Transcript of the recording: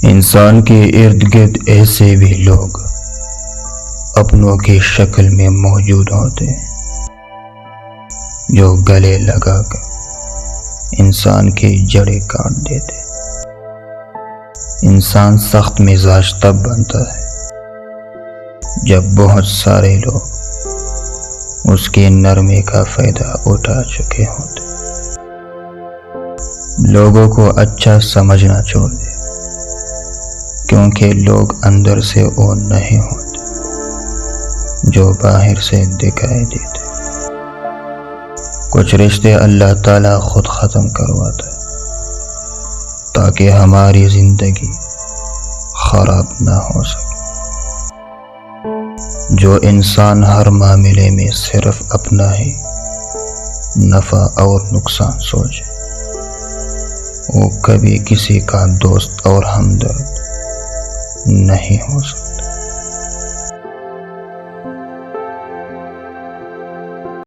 انسان کے ارد گرد ایسے بھی لوگ اپنوں کی شکل میں موجود ہوتے ہیں جو گلے لگا کر انسان کی جڑیں کاٹ دیتے۔ انسان سخت مزاج تب بنتا ہے جب بہت سارے لوگ اس کے نرمی کا فائدہ اٹھا چکے ہوتے۔ لوگوں کو اچھا سمجھنا چھوڑ دے، کیونکہ لوگ اندر سے وہ نہیں ہوتے جو باہر سے دکھائی دیتے۔ کچھ رشتے اللہ تعالیٰ خود ختم کرواتا ہے تاکہ ہماری زندگی خراب نہ ہو سکے۔ جو انسان ہر معاملے میں صرف اپنا ہی نفع اور نقصان سوچے، وہ کبھی کسی کا دوست اور ہمدرد نہیں ہو سکتا۔